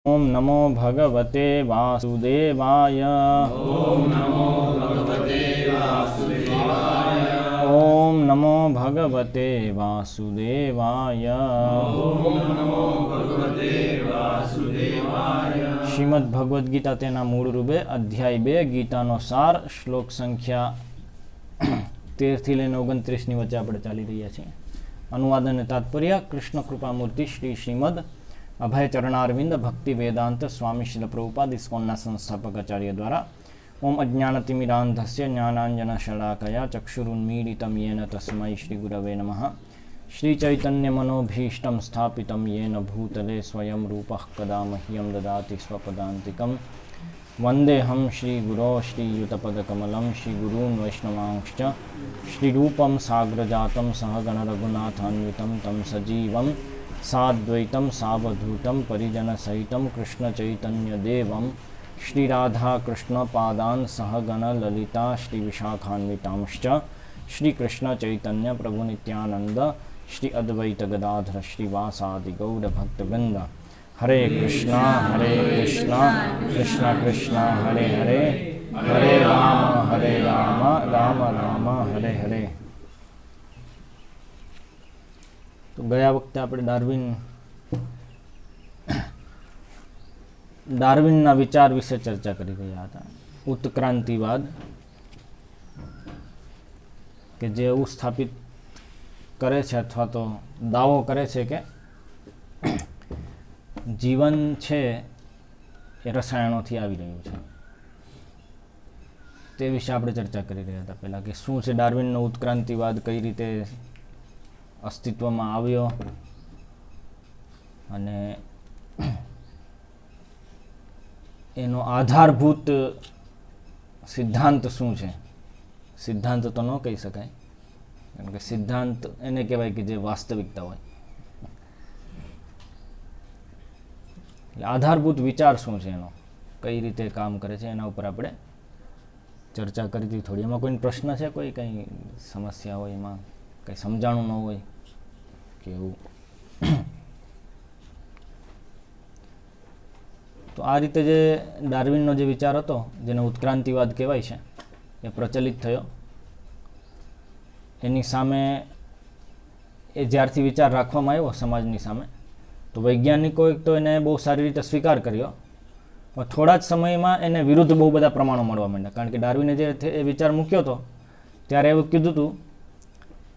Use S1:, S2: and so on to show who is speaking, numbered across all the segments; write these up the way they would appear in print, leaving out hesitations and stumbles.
S1: ओम नमो भगवते वासुदेवाय।
S2: ओम नमो भगवते वासुदेवाय।
S1: ओम नमो भगवते वासुदेवाय।
S2: ओम नमो भगवते वासुदेवाय।
S1: શ્રીમદ ભગવદ્ ગીતા તેના મૂળ રૂપે અધ્યાય 2 ગીતાનો સાર શ્લોક સંખ્યા 13 થી લઈને 29ની વચ્ચે આપણે ચાલી રહ્યા છીએ. અનુવાદ અને તાત્પર્ય કૃષ્ણ કૃપામૂર્તિ શ્રી શ્રીમદ અભય ચરણારવિંદ ભક્તિ વેદાંત સ્વામી શ્રીલ પ્રભુપાદ ઇસ્કોનના સંસ્થાપક આચાર્ય દ્વારા ઓમ અજ્ઞાનતિમિરાંધસ્ય જ્ઞાનાંજન શલાકયા ચક્ષુરુન્મીલિતમ યેન તસ્મૈ શ્રી ગુરવે નમઃ. શ્રી ચૈતન્ય મનોભીષ્ટમ સ્થાપિતમ યેન ભૂતલે સ્વયં રૂપઃ કદા મહ્યમ દદાતિ સ્વપદાંતિકમ. વંદેહમ શ્રી ગુરો શ્રીયુતપદકમલમ શ્રી ગુરૂન વૈષ્ણવાંશ્ચ શ્રી રૂપમ સાગ્રજાતમ સહગણ રઘુનાથાન્વિતમ તમ સજીવમ સાદ્વૈતમ સાવધૂતમ પરિજનસહિતમ કૃષ્ણ ચૈતન્ય દેવમ શ્રી રાધા કૃષ્ણ પાદાન સહગણ લલિતા શ્રી વિશાખાન્વિતાંશ્ચ શ્રી કૃષ્ણ ચૈતન્ય પ્રભુ નિત્યાનંદ શ્રી અદ્વૈત ગદાધર શ્રીવાસાદિ ગૌર ભક્તવૃંદ. હરે કૃષ્ણ કૃષ્ણ કૃષ્ણ હરે હરે હરે રામ રામ રામ હરે હરે. તો ગયા વખતે આપણે ડાર્વિનના વિચાર વિશે ચર્ચા કરી રહ્યા હતા. ઉત્ક્રાંતિવાદ કે જે એવું સ્થાપિત કરે છે અથવા તો દાવો કરે છે કે જીવન છે એ રસાયણોથી આવી રહ્યું છે. તે વિશે આપણે ચર્ચા કરી રહ્યા હતા પહેલાં કે શું છે ડાર્વિનનો ઉત્ક્રાંતિવાદ, કઈ રીતે અસ્તિત્વમાં આવ્યો અને એનો આધારભૂત સિદ્ધાંત શું છે. સિદ્ધાંત તો ન કહી શકાય, કારણ કે સિદ્ધાંત એને કહેવાય કે જે વાસ્તવિકતા હોય. એટલે આધારભૂત વિચાર શું છે એનો, કઈ રીતે કામ કરે છે, એના ઉપર આપણે ચર્ચા કરી હતી થોડી. એમાં કોઈ પ્રશ્ન છે, કોઈ કંઈ સમસ્યા હોય, એમાં કંઈ સમજાણું ન હોય કે એવું? તો આ રીતે જે ડાર્વિનનો જે વિચાર હતો, જેને ઉત્ક્રાંતિવાદ કહેવાય છે, એ પ્રચલિત થયો. એની સામે એ જ્યારથી વિચાર રાખવામાં આવ્યો સમાજની સામે, તો વૈજ્ઞાનિકોએ તો એને બહુ સારી રીતે સ્વીકાર કર્યો, પણ થોડા જ સમયમાં એને વિરુદ્ધ બહુ બધા પ્રમાણો મળવા માંડ્યા. કારણ કે ડાર્વિને જે એ વિચાર મૂક્યો હતો ત્યારે એવું કીધું હતું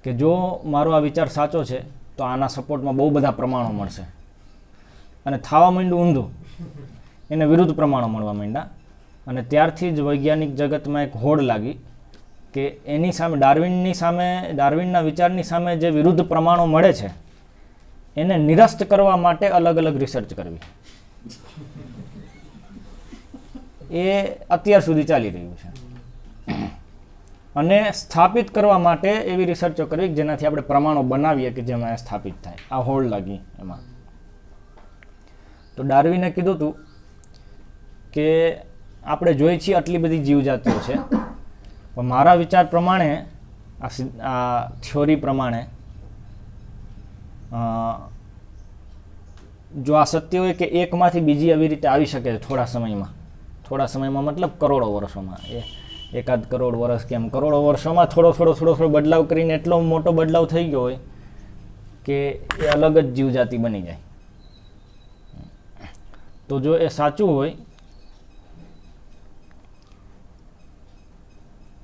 S1: કે જો મારો આ વિચાર સાચો છે તો આના સપોર્ટમાં બહુ બધા પ્રમાણો મળશે, અને થવા માંડ્યું ઊંધું, એને વિરુદ્ધ પ્રમાણો મળવા માંડ્યા. અને ત્યારથી જ વૈજ્ઞાનિક જગતમાં એક હોડ લાગી કે એની સામે ડાર્વિનના વિચારની સામે જે વિરુદ્ધ પ્રમાણો મળે છે એને નિરસ્ત કરવા માટે અલગ અલગ રિસર્ચ કરવી. એ અત્યાર સુધી ચાલી રહ્યું છે. અને સ્થાપિત કરવા માટે એવી રિસર્ચો કરવી જેનાથી આપણે પ્રમાણો બનાવીએ કે જેમાં સ્થાપિત થાય. આ હોડ લાગી એમાં. તો ડાર્વિને કીધું હતું કે આપણે જોઈએ છીએ આટલી બધી જીવજાતિઓ છે, પણ મારા વિચાર પ્રમાણે, આ થિયોરી પ્રમાણે, જો આ સત્ય હોય કે એકમાંથી બીજી આવી રીતે આવી શકે છે થોડા સમયમાં મતલબ કરોડો વર્ષોમાં, એકાદ કરોડ વર્ષ કેમ કરોડો વર્ષોમાં થોડો બદલાવ કરીને એટલો મોટો બદલાવ થઈ ગયો હોય કે એ અલગ જ જીવજાતિ બની જાય. તો જો એ સાચું હોય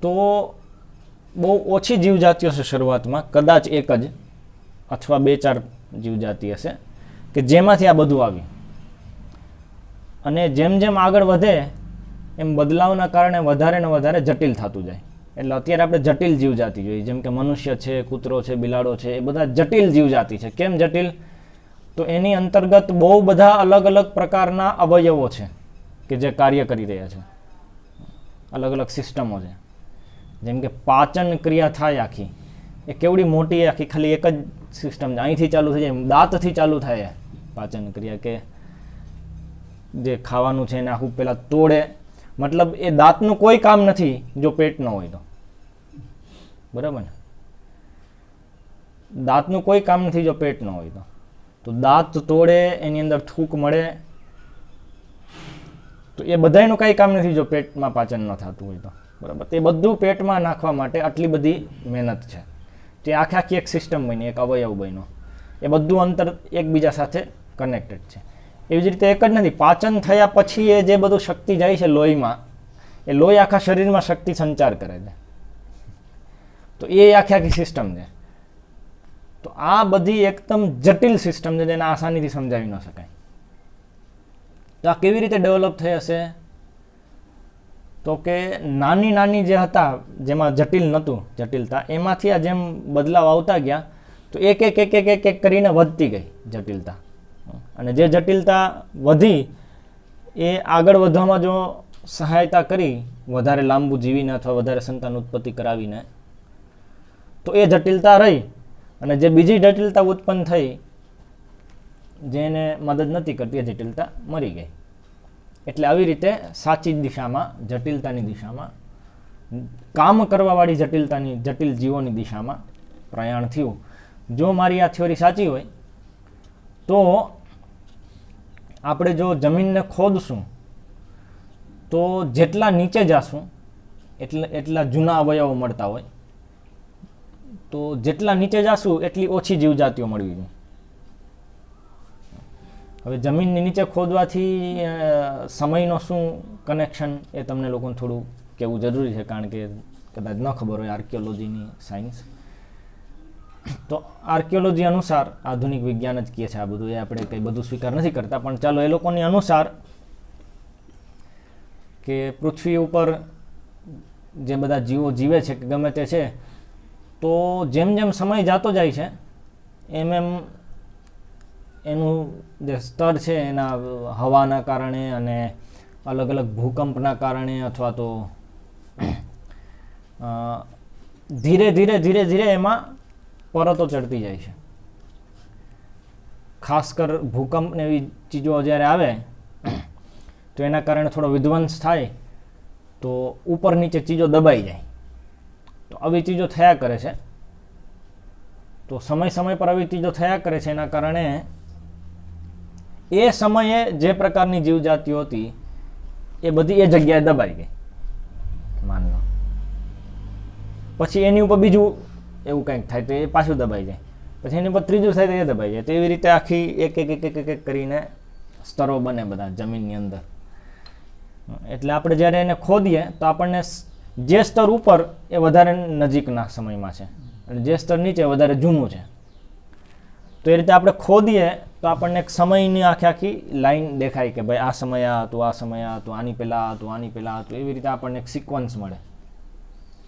S1: તો બહુ ઓછી જીવજાતિઓ છે શરૂઆતમાં, કદાચ એક જ અથવા 2-4 જીવજાતિ હશે કે જેમાંથી આ બધું આવ્યું. અને જેમ જેમ આગળ વધે એમ બદલાવના કારણે વધારે ને વધારે જટિલ થતું જાય. એટલે અત્યારે આપણે જટિલ જીવજાતિ જોઈએ, જેમ કે મનુષ્ય છે, કૂતરો છે, બિલાડો છે, એ બધા જટિલ જીવજાતિ છે. કેમ જટિલ? તો એની અંતર્ગત બહુ બધા અલગ અલગ પ્રકારના અવયવો છે કે જે કાર્ય કરી રહ્યા છે, અલગ અલગ સિસ્ટમો છે. જેમ કે પાચન ક્રિયા થાય આખી, એ કેવડી મોટી, આખી ખાલી એક જ સિસ્ટમ છે. અહીંથી ચાલુ થઈ જાય, દાંતથી ચાલુ થાય પાચન ક્રિયા, કે જે ખાવાનું છે એને આખું પહેલાં તોડે. મતલબ એ દાંતનું કોઈ કામ નથી જો પેટ ન હોય તો, બરાબર ને? દાંતનું કોઈ કામ નથી જો પેટ ન હોય તો દાંત તોડે, એની અંદર થૂક મળે, તો એ બધાયનું કાંઈ કામ નથી જો પેટમાં પાચન ન થતું હોય તો, બરાબર. તે બધું પેટમાં નાખવા માટે આટલી બધી મહેનત છે. તે આખી એક સિસ્ટમ બની, એક અવયવ બન્યો. એ બધું અંતર એકબીજા સાથે કનેક્ટેડ છે. એવી જ રીતે એક જ નથી, પાચન થયા પછી એ જે બધું શક્તિ જાય છે લોહીમાં, એ લોહી આખા શરીરમાં શક્તિ સંચાર કરે છે. તો એ આખી સિસ્ટમ છે. તો આ બધી એકદમ જટિલ સિસ્ટમ છે જેને આસાનીથી સમજાવી ન શકાય. તો આ કેવી રીતે ડેવલપ થઈ હશે? તો કે નાની નાની જે હતા જેમાં જટિલ નહોતું, જટિલતા, એમાંથી આ જેમ બદલાવ આવતા ગયા તો એક એક એક એક એક એક કરીને વધતી ગઈ જટિલતા. અને જે જટિલતા વધી એ આગળ વધવામાં જો સહાયતા કરી વધારે લાંબુ જીવીને અથવા વધારે સંતાન ઉત્પત્તિ કરાવીને, તો એ જટિલતા રહી. અને જે બીજી જટિલતા ઉત્પન્ન થઈ જેને મદદ નથી કરતી એ જટિલતા મરી ગઈ. એટલે આવી રીતે સાચી દિશામાં, જટિલતાની દિશામાં, કામ કરવાવાળી જટિલતાની, જટિલ જીવોની દિશામાં પ્રયાણ થયું. જો મારી આ થિયોરી સાચી હોય તો આપણે જો જમીનને ખોદશું તો જેટલા નીચે જાશું એટલા જૂના અવયવો મળતા હોય, તો જેટલા નીચે જાશું એટલી ઓછી જીવજાતિઓ મળવી જોઈએ. હવે જમીનની નીચે ખોદવાથી સમયનો શું કનેક્શન એ તમને લોકોને થોડું કહેવું જરૂરી છે, કારણ કે કદાચ ન ખબર હોય આર્કિયોલોજીની સાયન્સ. તો આર્કિયોલોજી અનુસાર, આધુનિક વિજ્ઞાન જ કહે છે આ બધું, એ આપણે કંઈ બધું સ્વીકાર નથી કરતા, પણ ચાલો એ લોકોની અનુસાર કે પૃથ્વી ઉપર જે બધા જીવો જીવે છે કે ગમે તે છે, તો જેમ જેમ સમય જતો જાય છે એમ એમ એનું જે સ્તર છે એના હવાના કારણે અને અલગ અલગ ભૂકંપના કારણે અથવા તો ધીરે ધીરે ધીરે ધીરે એમાં પરતો ચડતી જાય છે. ખાસ કર ભૂકંપ ને એવી ચીજો જ્યારે આવે તો એના કારણે થોડો વિધ્વંસ થાય તો ઉપર નીચે ચીજો દબાઈ જાય. તો આવી ચીજો થયા કરે છે. તો સમય સમય પર આવી ચીજો થયા કરે છે. એના કારણે એ સમયે જે પ્રકારની જીવજાતિઓ હતી એ બધી એ જગ્યાએ દબાઈ ગઈ, માન લો. પછી એની ઉપર બીજું એવું કંઈક થાય તો એ પાછું દબાઈ જાય, પછી એની ઉપર ત્રીજું થાય તો એ દબાઈ જાય. તો એવી રીતે આખી એક એક એક એક એક કરીને સ્તરો બને બધા જમીનની અંદર. એટલે આપણે જ્યારે એને ખોદીએ તો આપણને જે સ્તર ઉપર એ વધારે નજીકના સમયમાં છે અને જે સ્તર નીચે વધારે જૂનું છે. તો એ રીતે આપણે ખોદીએ તો આપણને એક સમયની આખી લાઈન દેખાય કે ભાઈ આ સમય આ હતું, આ સમય આ હતું, આની પહેલાં આ હતું, આની પહેલાં આ હતું. એવી રીતે આપણને એક સિક્વન્સ મળે,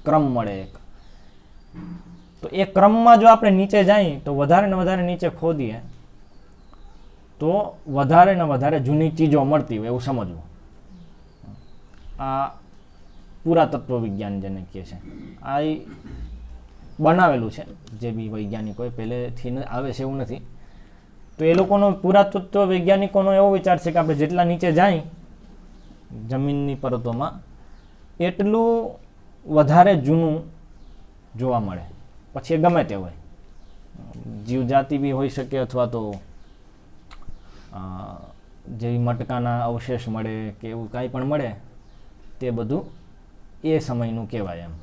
S1: ક્રમ મળે એક. તો એ ક્રમમાં જો આપણે નીચે જઈએ તો વધારે ને વધારે નીચે ખોદીએ તો વધારે ને વધારે જૂની ચીજો મળતી હોય એવું સમજવું. આ પુરાતત્વ વિજ્ઞાન જેને કહે છે, આ બનાવેલું છે જે બી વૈજ્ઞાનિકોએ પહેલેથી આવે છે એવું નથી. તો એ લોકોનો પુરાતત્વ વૈજ્ઞાનિકોનો એવો વિચાર છે કે આપણે જેટલા નીચે જાય જમીનની પરતોમાં એટલું વધારે જૂનું જોવા મળે. પછી એ ગમે તે હોય, જીવજાતિ બી હોઈ શકે અથવા તો જેવી મટકાના અવશેષ મળે કે એવું કાંઈ પણ મળે, તે બધું એ સમયનું કહેવાય. એમ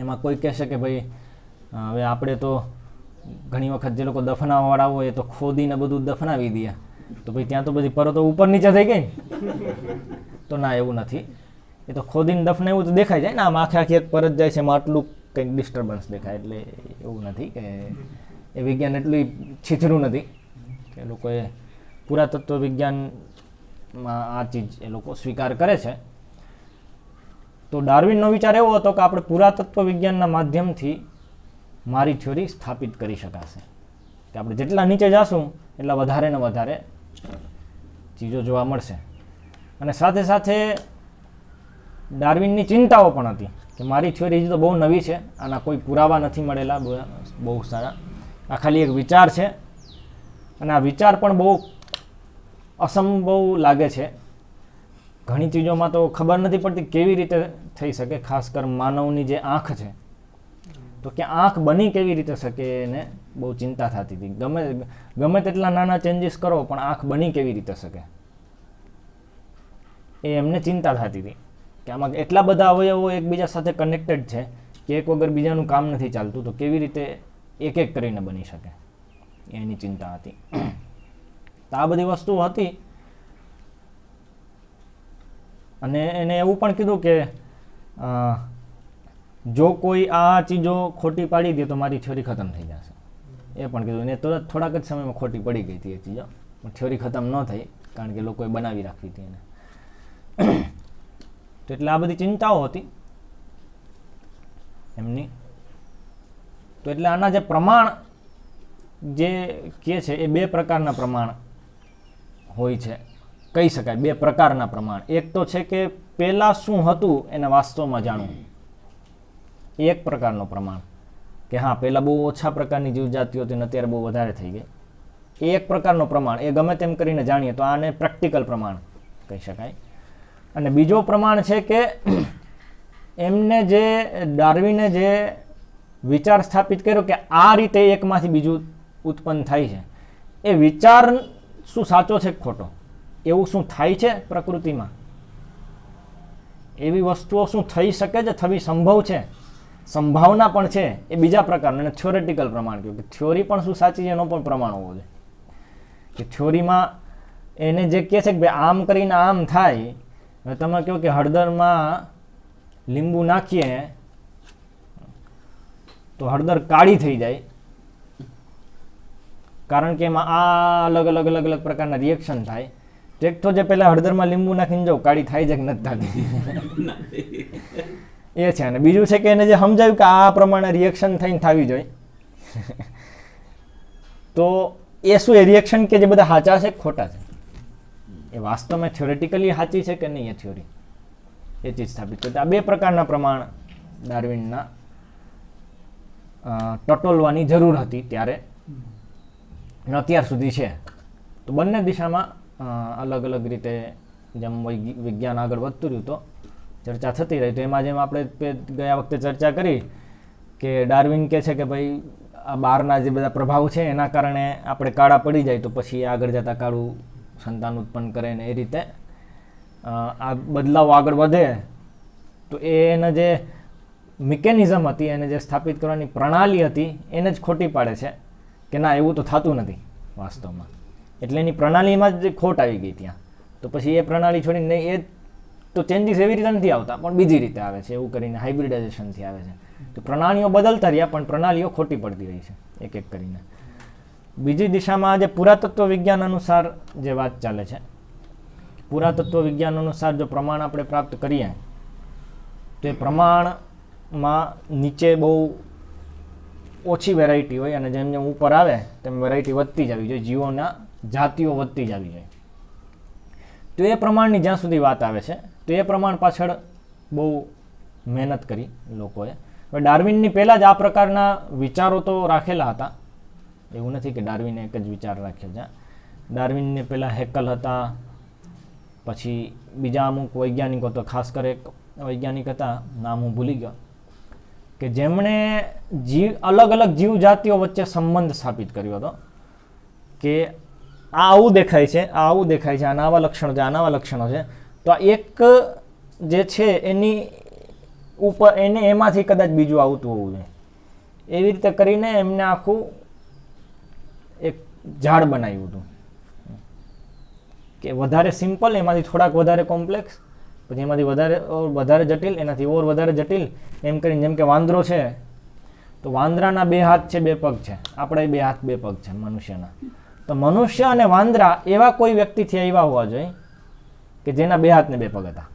S1: એમાં કોઈ કહેશે કે ભાઈ હવે આપણે તો ઘણી વખત જે લોકો દફનાવાળા હોય તો ખોદીને બધું દફનાવી દે, તો ભાઈ ત્યાં તો બધી પરતો ઉપર નીચે થઈ ગઈ. તો ના, એવું નથી. એ તો ખોદીને દફનાવ્યું તો દેખાય જાય ને, આમ આખી એક પરત જાય છે, એમાં આટલું કંઈક ડિસ્ટર્બન્સ દેખાય. એટલે એવું નથી કે એ વિજ્ઞાન એટલું છીછરું નથી કે લોકોએ પુરાતત્વ વિજ્ઞાનમાં આ ચીજ એ લોકો સ્વીકાર કરે છે. તો ડાર્વિનનો વિચાર એવો હતો કે આપણે પુરાતત્વ વિજ્ઞાનના માધ્યમથી મારી થિયોરી સ્થાપિત કરી શકાશે કે આપણે જેટલા નીચે જાશું એટલા વધારે ને વધારે ચીજો જોવા મળશે. અને સાથે સાથે ડાર્વિનની ચિંતાઓ પણ હતી કે મારી થિયોરી હજી તો બહુ નવી છે, આના કોઈ પુરાવા નથી મળેલા બહુ સારા, આ ખાલી એક વિચાર છે અને આ વિચાર પણ બહુ અસંભવ લાગે છે. ઘણી ચીજોમાં તો ખબર નથી પડતી કેવી રીતે થઈ શકે. ખાસ કર માનવની જે આંખ છે, તો કે આંખ બની કેવી રીતે શકે એને બહુ ચિંતા થતી હતી. ગમે તેટલા નાના ચેન્જીસ કરો પણ આંખ બની કેવી રીતે શકે. એ એમને ચિંતા થતી હતી કે આમાં એટલા બધા અવયવો એકબીજા સાથે કનેક્ટેડ છે કે એક વગર બીજાનું કામ નથી ચાલતું, તો કેવી રીતે એક એક કરીને બની શકે, એની ચિંતા હતી. તો આ બધી વસ્તુઓ હતી. અને એને એવું પણ કીધું કે જો કોઈ આ ચીજો ખોટી પાડી દે તો મારી થિયોરી ખતમ થઈ જશે, એ પણ કીધું. ને તો થોડાક જ સમયમાં ખોટી પડી ગઈ હતી એ ચીજો, પણ થિયોરી ખતમ ન થઈ કારણ કે લોકોએ બનાવી રાખવી હતી એને. તો એટલે આ બધી ચિંતાઓ હતી એમની. તો એટલે આના જે પ્રમાણ જે કહે છે એ બે પ્રકારના પ્રમાણ હોય છે, કહી શકાય બે પ્રકારના પ્રમાણ. એક તો છે કે પહેલાં શું હતું એને વાસ્તવમાં જાણવું, એ એક પ્રકારનો પ્રમાણ કે હા પહેલાં બહુ ઓછા પ્રકારની જીવજાતિઓ હતી ને અત્યારે બહુ વધારે થઈ ગઈ, એ એક પ્રકારનો પ્રમાણ. એ ગમે તેમ કરીને જાણીએ તો આને પ્રેક્ટિકલ પ્રમાણ કહી શકાય. અને બીજો પ્રમાણ છે કે એમને જે ડાર્વિને જે વિચાર સ્થાપિત કર્યો કે આ રીતે એકમાંથી બીજું ઉત્પન્ન થાય છે, એ વિચાર શું સાચો છે કે ખોટો, એવું શું થાય છે પ્રકૃતિમાં, એવી વસ્તુઓ શું થઈ શકે છે, થવી સંભવ છે, સંભાવના પણ છે, એ બીજા પ્રકારનું. અને થિયોરેટિકલ પ્રમાણ કહ્યું કે થિયોરી પણ શું સાચી છે એનો પણ પ્રમાણ હોવો જોઈએ. કે થિયોરીમાં એને જે કહે છે કે ભાઈ આમ કરીને આમ થાય, હવે તમે કહો કે હળદરમાં લીંબુ નાખીએ તો હળદર કાળી થઈ જાય કારણ કે એમાં આ અલગ અલગ અલગ અલગ પ્રકારના રિએક્શન થાય. તો એક તો જે પહેલાં હળદરમાં લીંબુ નાખીને જાઓ કાળી થાય છે કે નથી થતી એ છે. અને બીજું છે કે એને જે સમજાવ્યું કે આ પ્રમાણે રિએક્શન થઈને થવી જોઈએ તો એ શું એ રિએક્શન કે જે બધા સાચા છે ખોટા છે, એ વાસ્તવમાં થિયોરેટિકલી સાચી છે કે નહીં એ થિયોરી, એ ચીજ સ્થાપિત કરતા. આ બે પ્રકારના પ્રમાણ ડાર્વિનના ટટોલવાની જરૂર હતી ત્યારે અને અત્યાર સુધી છે. તો બંને દિશામાં અલગ અલગ રીતે જેમ વિજ્ઞાન આગળ વધતું રહ્યું તો ચર્ચા થતી રહી. તો એમાં જેમ આપણે ગયા વખતે ચર્ચા કરી કે ડાર્વિન કહે છે કે ભાઈ આ બહારના જે બધા પ્રભાવ છે એના કારણે આપણે કાળા પડી જાય તો પછી આગળ જતાં કાળું સંતાન ઉત્પન્ન કરે ને એ રીતે આ બદલાવ આગળ વધે. તો એના જે મિકેનિઝમ હતી એને જે સ્થાપિત કરવાની પ્રણાલી હતી એને જ ખોટી પાડે છે કે ના એવું તો થતું નથી વાસ્તવમાં. એટલે એની પ્રણાલીમાં જ ખોટ આવી ગઈ ત્યાં. તો પછી એ પ્રણાલી છોડીને એ તો ચેન્જીસ એવી રીતે નથી આવતા પણ બીજી રીતે આવે છે, એવું કરીને હાઇબ્રિડાઇઝેશનથી આવે છે. તો પ્રણાલીઓ બદલતા રહ્યા પણ પ્રણાલીઓ ખોટી પડતી રહી છે એક એક કરીને. બીજી દિશામાં જે પુરાતત્વ વિજ્ઞાન અનુસાર જે વાત ચાલે છે, પુરાતત્વ વિજ્ઞાન અનુસાર જો પ્રમાણ આપણે પ્રાપ્ત કરીએ તો એ પ્રમાણમાં નીચે બહુ ઓછી વેરાયટી હોય અને જેમ જેમ ઉપર આવે તેમ વેરાયટી વધતી જ આવી જોઈએ, જીવોના જાતિઓ વધતી જ આવી જાય. તો એ પ્રમાણની જ્યાં સુધી વાત આવે છે તો એ પ્રમાણ પાછળ બહુ મહેનત કરી લોકોએ. હવે ડાર્વિનની પહેલાં જ આ પ્રકારના વિચારો તો રાખેલા હતા, એવું નથી કે ડાર્વિને એક જ વિચાર રાખ્યો છે. ડાર્વિનને પહેલાં હેકલ હતા, પછી બીજા અમુક વૈજ્ઞાનિકો, તો ખાસ કરી એક વૈજ્ઞાનિક હતા નામ હું ભૂલી ગયો, કે જેમણે અલગ અલગ જીવજાતિઓ વચ્ચે સંબંધ સ્થાપિત કર્યો હતો કે આ આવું દેખાય છે, આ આવું દેખાય છે, આના આવા લક્ષણો છે, આના આવા લક્ષણો છે. તો આ એક જે છે એની ઉપર એને એમાંથી કદાચ બીજું આવતું હોવું જોઈએ. એવી રીતે કરીને એમને આખું એક ઝાડ બનાવ્યું હતું કે વધારે સિમ્પલ, એમાંથી થોડાક વધારે કોમ્પ્લેક્સ, પછી એમાંથી વધારે જટિલ, એનાથી ઓર વધારે જટિલ, એમ કરીને. જેમ કે વાંદરો છે તો વાંદરાના 2 હાથ છે 2 પગ છે, આપણે 2 હાથ 2 પગ છે મનુષ્યના. તો મનુષ્ય અને વાંદરા એવા કોઈ વ્યક્તિથી આવ્યા હોવા જોઈએ કે જેના 2 હાથ ને 2 પગ હતા.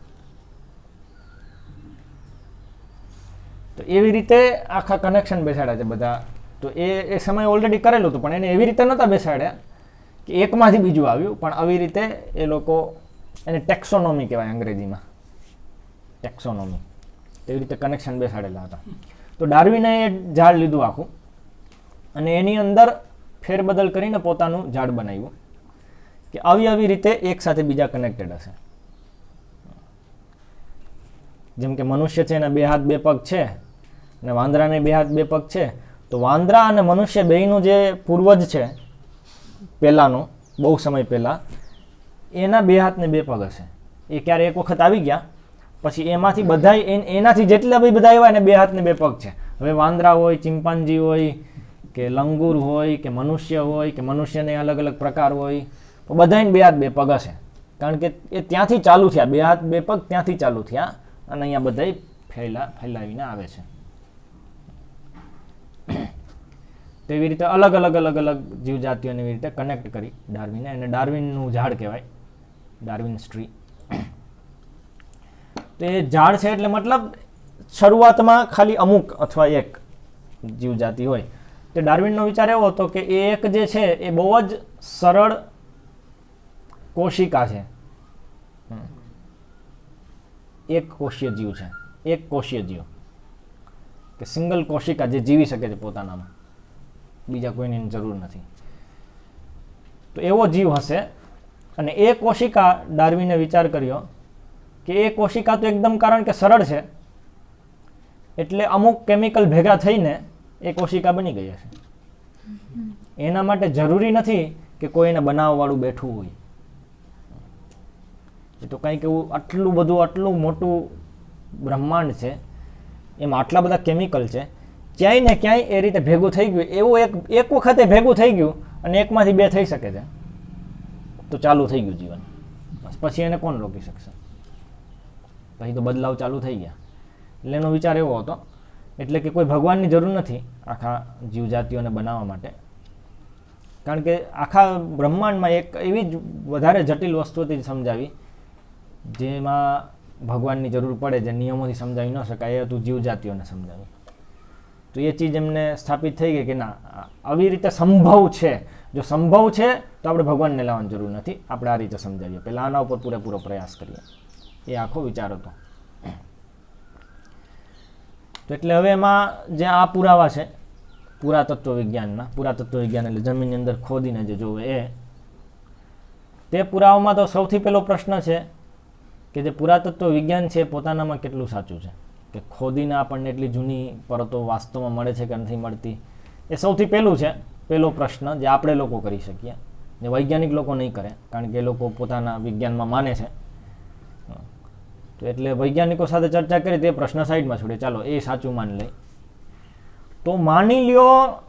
S1: તો એવી રીતે આખા કનેક્શન બેસાડ્યા છે બધા. તો એ સમયે ઓલરેડી કરેલું હતું પણ એને એવી રીતે નહોતા બેસાડ્યા કે એકમાંથી બીજું આવ્યું, પણ આવી રીતે એ લોકો, એને ટેક્સોનોમી કહેવાય અંગ્રેજીમાં, ટેક્સોનોમી. તેવી રીતે કનેક્શન બેસાડેલા હતા. તો ડાર્વિને એ ઝાડ લીધું આખું અને એની અંદર ફેરબદલ કરીને પોતાનું ઝાડ બનાવ્યું કે આવી રીતે એક સાથે બીજા કનેક્ટેડ હશે. જેમ કે મનુષ્ય છે એના 2 હાથ 2 પગ છે અને વાંદરાને 2 હાથ 2 પગ છે. તો વાંદરા અને મનુષ્ય બેયનું જે પૂર્વજ છે પહેલાંનો, બહુ સમય પહેલાં, એના 2 હાથ ને 2 પગ હશે. એ ક્યારે એક વખત આવી ગયા પછી એમાંથી બધા એનાથી જેટલા બી બધા એવા ને 2 હાથ ને 2 પગ છે. હવે વાંદરા હોય, ચિમ્પાન્જી હોય કે લંગૂર હોય કે મનુષ્ય હોય કે મનુષ્યને અલગ અલગ પ્રકાર હોય, તો બધાને 2 હાથ 2 પગ હશે. કારણ કે એ ત્યાંથી ચાલુ થયા, 2 હાથ 2 પગ ત્યાંથી ચાલુ થયા અને અહીંયા બધા ફેલાવીને આવે છે. તેવી રીતે અલગ અલગ જીવજાતિઓને એવી રીતે કનેક્ટ કરી ડાર્વિને, અને ડાર્વિનનું ઝાડ કહેવાય, ડાર્વિન્સ ટ્રી. તો એ ઝાડ છે એટલે મતલબ શરૂઆતમાં ખાલી અમુક અથવા એક જીવજાતિ હોય. તો ડાર્વિનનો વિચાર એવો હતો કે એ એક જે છે એ બહુ જ સરળ કોશિકા છે, એક કોષીય જીવ છે, એક કોષીય જીવ કે સિંગલ કોશિકા જે જીવી શકે છે પોતાનામાં, બીજા કોઈની જરૂર નથી. તો એવો જીવ હશે. અને એ કોશિકા ડાર્વિને વિચાર કર્યો કે એ કોશિકા તો એકદમ, કારણ કે સરળ છે એટલે અમુક કેમિકલ ભેગા થઈને એ કોશિકા બની ગઈ હશે. એના માટે જરૂરી નથી કે કોઈ એને બનાવવાવાળું બેઠું હોય. એ તો કંઈક એવું આટલું મોટું બ્રહ્માંડ છે, એમાં આટલા બધા કેમિકલ છે, ક્યાંય ને ક્યાંય એ રીતે ભેગું થઈ ગયું. એવું એક વખતે ભેગું થઈ ગયું અને એકમાંથી 2 થઈ શકે છે, તો ચાલુ થઈ ગયું જીવન. બસ પછી એને કોણ રોકી શકશે? પછી તો બદલાવ ચાલુ થઈ ગયા. એટલે એનો વિચાર એવો હતો, એટલે કે કોઈ ભગવાનની જરૂર નથી આખા જીવજાતિઓને બનાવવા માટે. કારણ કે આખા બ્રહ્માંડમાં એક એવી જ વધારે જટિલ વસ્તુથી સમજાવી જેમાં ભગવાનની જરૂર પડે, જે નિયમોથી સમજાવી ન શકાય, એ હતું જીવજાતિઓને સમજાવી. તો એ ચીજ એમને સ્થાપિત થઈ ગઈ કે ના, આવી રીતે સંભવ છે. જો સંભવ છે તો આપણે ભગવાનને લાવવાની જરૂર નથી, આપણે આ રીતે સમજાવીએ, પહેલાં આના ઉપર પૂરેપૂરો પ્રયાસ કરીએ. એ આખો વિચાર હતો. તો એટલે હવે એમાં જે આ પુરાવા છે પુરાતત્વ વિજ્ઞાનના, પુરાતત્વ વિજ્ઞાન એટલે જમીનની અંદર ખોદીને જે જોવે તે પુરાવામાં તો સૌથી પહેલો પ્રશ્ન છે કે જે પુરાતત્વ વિજ્ઞાન છે પોતાનામાં કેટલું સાચું છે, કે ખોદીને આપણને એટલી જૂની પરતો વાસ્તવમાં મળે છે કે નથી મળતી. એ સૌથી પહેલું છે, પહેલો પ્રશ્ન જે આપણે લોકો કરી શકીએ, જે વૈજ્ઞાનિક લોકો નહીં કરે, કારણ કે એ લોકો પોતાના વિજ્ઞાનમાં માને છે. તો એટલે વૈજ્ઞાનિકો સાથે ચર્ચા કરી તે પ્રશ્ન સાઈડમાં છોડે, ચાલો એ સાચું માની લઈ. તો માની લ્યો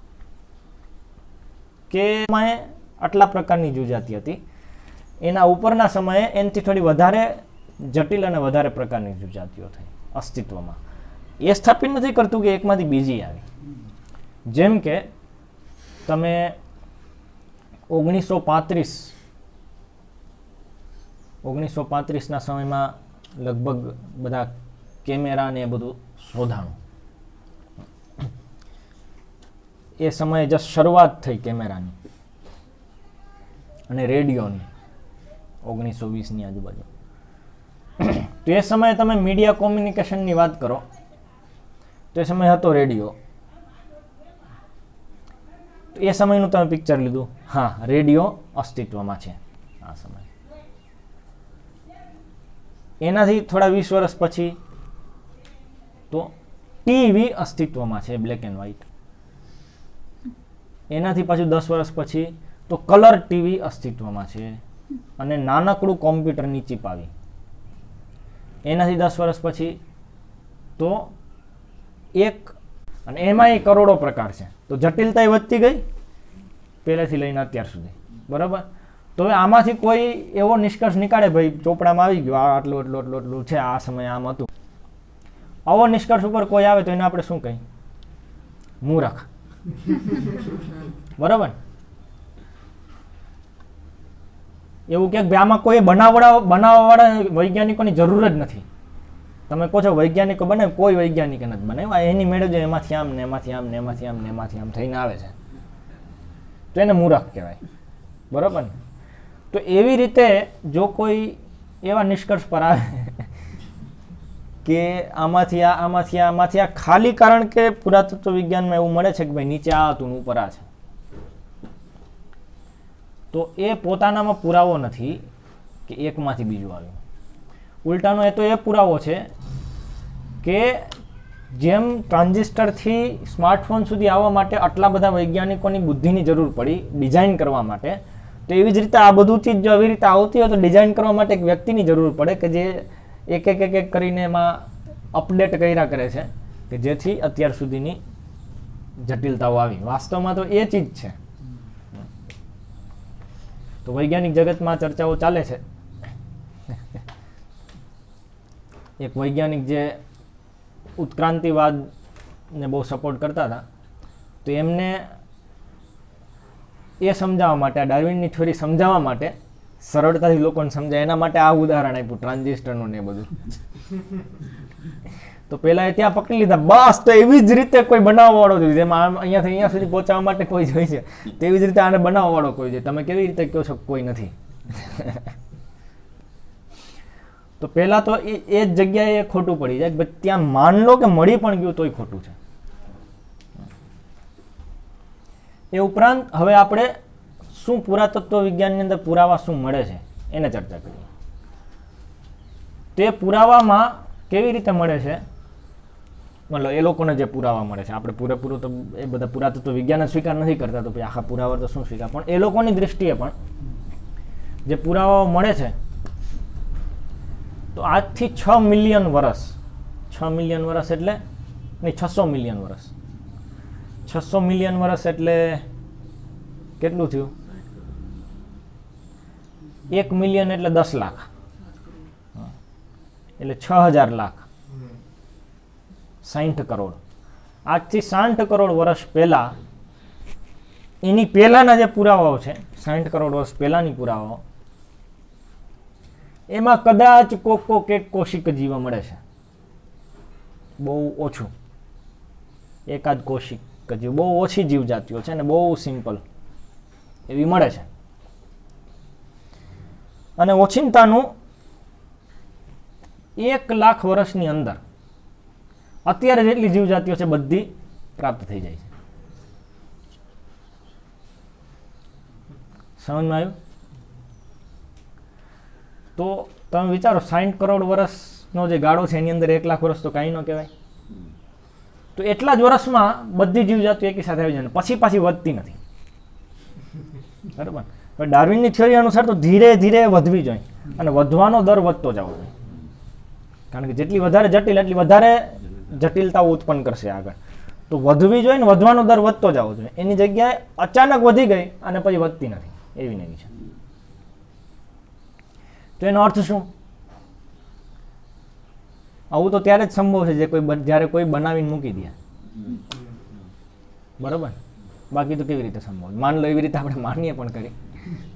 S1: કે આટલા પ્રકારની જીવજાતિ હતી, એના ઉપરના સમયે એનાથી થોડી વધારે જટિલ અને વધારે પ્રકારની જીવજાતિઓ થઈ અસ્તિત્વમાં. એ સ્થાપિત નથી કરતું કે એકમાંથી બીજી આવી. જેમ કે તમે 1935ના સમયમાં લગભગ બધા કેમેરા ને એ બધું શોધાણું. એ સમયે જસ્ટ શરૂઆત થઈ કેમેરાની અને રેડિયોની 1920ની આજુબાજુ. તો એ સમયે તમે મીડિયા કોમ્યુનિકેશનની વાત કરો તો એ સમય હતો રેડિયો. તો એ સમયનું તમે પિક્ચર લીધું, હા રેડિયો અસ્તિત્વમાં છે આ સમય. એનાથી થોડા 20 વર્ષ પછી તો ટીવી અસ્તિત્વમાં છે, બ્લેક એન્ડ વ્હાઇટ. એનાથી પાછું 10 વર્ષ પછી તો કલર ટીવી અસ્તિત્વમાં છે અને નાનકડું કોમ્પ્યુટરની ચીપ આવી. એનાથી 10 વર્ષ પછી તો એક, અને એમાંય કરોડો પ્રકાર છે. તો જટિલતા વધતી ગઈ પહેલેથી લઈને અત્યાર સુધી, બરાબર. તો હવે આમાંથી કોઈ એવો નિષ્કર્ષ નીકાળે, ભાઈ ચોપડામાં આવી ગયો આટલું છે, આ સમયે આમ હતું. આવો નિષ્કર્ષ ઉપર કોઈ આવે તો એને આપણે શું કહીએ? મૂર્ખ. બરાબર. એવું કે આમાં કોઈ બનાવવાવાળા વૈજ્ઞાનિકોની જરૂર જ નથી. તમે કહો છો વૈજ્ઞાનિકો બને, કોઈ વૈજ્ઞાનિક નથી બનાવ્યા, એની મેળવજો એમાંથી આમ ને એમાંથી આમ ને એમાંથી આમ ને એમાંથી આમ થઈને આવે છે, તો એને મૂર્ખ કહેવાય. બરાબર ને? તો એવી રીતે જો કોઈ એવા નિષ્કર્ષ પર આવે કે આમાંથી આ ખાલી કારણ કે પુરાતત્વ વિજ્ઞાનમાં એવું મળે છે કે ભાઈ નીચે આ હતું ને ઉપર આ છે, તો એ પોતાનામાં પુરાવો નથી કે એકમાંથી બીજું આવ્યું. ઉલટાનો એ તો એ પુરાવો છે કે જેમ ટ્રાન્ઝિસ્ટરથી સ્માર્ટફોન સુધી આવવા માટે આટલા બધા વૈજ્ઞાનિકોની બુદ્ધિની જરૂર પડી ડિઝાઇન કરવા માટે, તો એવી જ રીતે આ બધું ચીજ જો આવી રીતે આવતી હોય તો ડિઝાઇન કરવા માટે એક વ્યક્તિની જરૂર પડે કે જે એક એક કરીને એમાં અપડેટ કર્યા કરે છે કે જેથી અત્યાર સુધીની જટિલતાઓ આવી. વાસ્તવમાં તો એ ચીજ છે. તો વૈજ્ઞાનિક જગતમાં ચર્ચાઓ ચાલે છે. એક વૈજ્ઞાનિક જે ઉત્ક્રાંતિવાદને બહુ સપોર્ટ કરતા હતા, તો એમને એ સમજાવવા માટે, આ ડાર્વિનની થિયરી સમજાવવા માટે, સરળતાથી લોકોને સમજાય એના માટે આ ઉદાહરણ આપ્યું ટ્રાન્ઝિસ્ટરનું ને એ બધું. તો પહેલા એ ત્યાં પકડી લીધા, બસ તો એવી જ રીતે કોઈ બનાવવાવાળો જોઈએ, જેમાં અહીંયાથી અહીંયા સુધી પહોંચવા માટે કોઈ જોઈએ છે, તેવી જ રીતે આને બનાવવાવાળો કોઈ જોઈએ. તમે કેવી રીતે કહો છો કોઈ નથી? તો પહેલા તો એ જ જગ્યાએ ખોટું પડી જાય. ત્યાં માન લો કે મળી પણ ગયું તોય ખોટું છે. એ ઉપરાંત હવે આપણે શું પુરાતત્વ વિજ્ઞાનની અંદર પુરાવા શું મળે છે એને ચર્ચા કરીએ. તે પુરાવામાં કેવી રીતે મળે છે, મતલબ એ લોકોને જે પુરાવા મળે છે, આપણે પૂરેપૂરું તો એ બધા પુરાતત્વ વિજ્ઞાન જ સ્વીકાર નથી કરતા, તો પછી આખા પુરાવા તો શું સ્વીકાર, પણ એ લોકોની દૃષ્ટિએ પણ જે પુરાવાઓ મળે છે, તો આજથી 6 મિલિયન વર્ષ, 6 મિલિયન વર્ષ એટલે નહીં, 600 મિલિયન વર્ષ, 600 મિલિયન વર્ષ એટલે કેટલું થયું? 1 મિલિયન એટલે 10 લાખ, એટલે 6000 લાખ, 60 કરોડ. આજથી 60 કરોડ વર્ષ પહેલા, એની પહેલાના જે પુરાવાઓ છે, 60 કરોડ વર્ષ પહેલાની પુરાવાઓ, એમાં કદાચ કોક કોશિક જીવ મળે છે, બહુ ઓછું, એકાદ કોશિક જીવ, બહુ ઓછી જીવ જાતિઓ છે ને બહુ સિમ્પલ એવી મળે છે. અને ઓચિંતાનું 1 લાખ વર્ષની અંદર અત્યારે જેટલી જીવ જાતિઓ છે બધી પ્રાપ્ત થઈ જાય છે. સમજમાં આવ્યું? તો તમે વિચારો, 60 કરોડ વર્ષનો જે ગાળો છે એની અંદર 1 લાખ વર્ષ તો કાંઈ ન કહેવાય. તો એટલા જ વર્ષમાં બધી જીવજાતિઓ એકી સાથે આવી જાય, પછી પાછી વધતી નથી. બરાબર? હવે ડાર્વિનની થિયરી અનુસાર તો ધીરે ધીરે વધવી જોઈએ, અને વધવાનો દર વધતો જવો જોઈએ, કારણ કે જેટલી વધારે જટિલ એટલી વધારે જટિલતાઓ ઉત્પન્ન કરશે આગળ. તો વધવી જોઈએ ને વધવાનો દર વધતો જવો જોઈએ. એની જગ્યાએ અચાનક વધી ગઈ અને પછી વધતી નથી, એવી નહીં છે. તો એનો અર્થ શું? આવું તો ત્યારે જ સંભવ છે જ્યારે કોઈ બનાવીને મૂકી દે. બરાબર? બાકી તો કેવી રીતે સંભવ? માન લો એવી રીતે આપણે માનીએ પણ ખરી,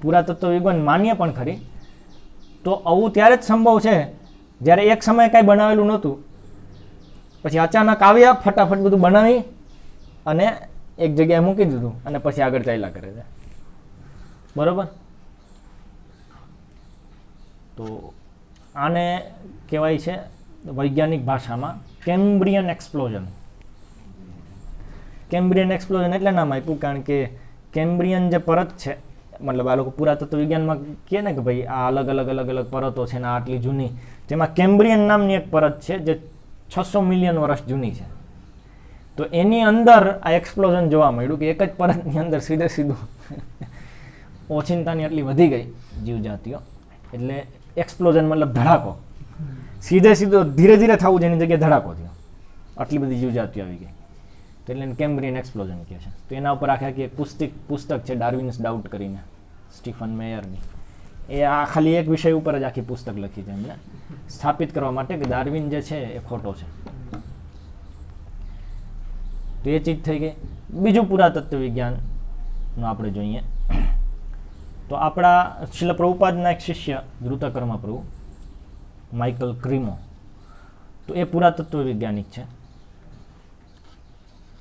S1: પુરાતત્વ વિજ્ઞાન માનીએ પણ ખરી, તો આવું ત્યારે જ સંભવ છે જ્યારે એક સમયે કાંઈ બનાવેલું નહોતું, પછી અચાનક આવ્યા, ફટાફટ બધું બનાવી અને એક જગ્યાએ મૂકી દીધું અને પછી આગળ ચાલ્યા કરે છે. બરાબર? તો આને કહેવાય છે વૈજ્ઞાનિક ભાષામાં કેમ્બ્રિયન એક્સપ્લોઝન. કેમ્બ્રિયન એક્સપ્લોઝન એટલે નામ આપ્યું કારણ કે કેમ્બ્રિયન જે પરત છે, મતલબ આ લોકો પુરાતત્વ વિજ્ઞાનમાં કહે ને કે ભાઈ આ અલગ અલગ પરતો છે ને આટલી જૂની, જેમાં કેમ્બ્રિયન નામની એક પરત છે જે 600 મિલિયન વર્ષ જૂની છે. તો એની અંદર આ એક્સપ્લોઝન જોવા મળ્યું કે એક જ પરતની અંદર સીધું ઓચિંતાની આટલી વધી ગઈ જીવજાતિઓ, એટલે એક્સપ્લોઝન મતલબ ધડાકો, સીધો ધીરે ધીરે થવું જેની જગ્યાએ ધડાકો થયો, આટલી બધી જીવજાતિઓ આવી ગઈ, તો એટલે કેમ્બ્રિયન એક્સપ્લોઝન કહે છે. તો એના ઉપર આખી એક પુસ્તક છે ડાર્વિન્સ ડાઉટ કરીને, સ્ટીફન મેયરની. એ આ ખાલી એક વિષય ઉપર જ આખી પુસ્તક લખી છે એમને, સ્થાપિત કરવા માટે કે ડાર્વિન જે છે એ ખોટો છે. તો એ ચીજ થઈ ગઈ. બીજું પુરાતત્વ વિજ્ઞાનનું આપણે જોઈએ તો આપણા શિલ પ્રભુપાદના એક શિષ્ય ધૃતકર્મ પ્રભુ માઇકલ ક્રીમો, તો એ પુરાતત્વ વૈજ્ઞાનિક છે.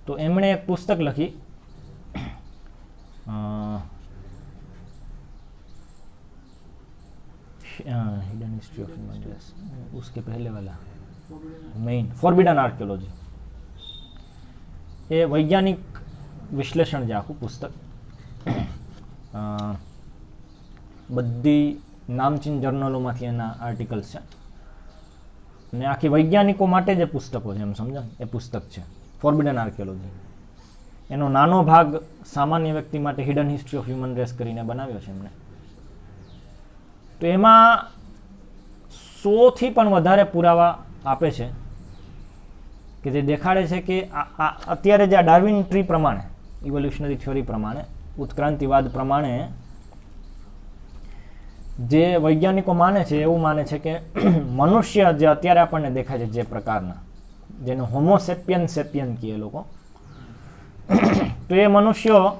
S1: તો એમણે એક પુસ્તક લખી, हिडन हिस्ट्री ऑफ हिमालयस, उसके पहले वाला मेन फॉरबिडन आर्कियोलॉजी. એ વૈજ્ઞાનિક વિશ્લેષણ છે આખું પુસ્તક, બધી નામચીન જર્નલોમાંથી એના આર્ટિકલ્સ છે, અને આખી વૈજ્ઞાનિકો માટે જે પુસ્તકો છે એમ સમજો, એ પુસ્તક છે ફોરબિડન આર્કિયોલોજી. એનો નાનો ભાગ સામાન્ય વ્યક્તિ માટે hidden history of human race કરીને બનાવ્યો છે એમણે. તો એમાં 100થી પણ વધારે પુરાવા આપે છે કે જે દેખાડે છે કે અત્યારે જે આ ડાર્વિન ટ્રી પ્રમાણે, ઇવોલ્યુશનરી થિયોરી પ્રમાણે, ઉત્ક્રાંતિવાદ પ્રમાણે જે વૈજ્ઞાનિકો માને છે એવું માને છે કે મનુષ્ય જે અત્યારે આપણને દેખાય છે જે પ્રકારના, જેને હોમોસેપિયન સેપિયન કહે લોકો, તો એ મનુષ્યો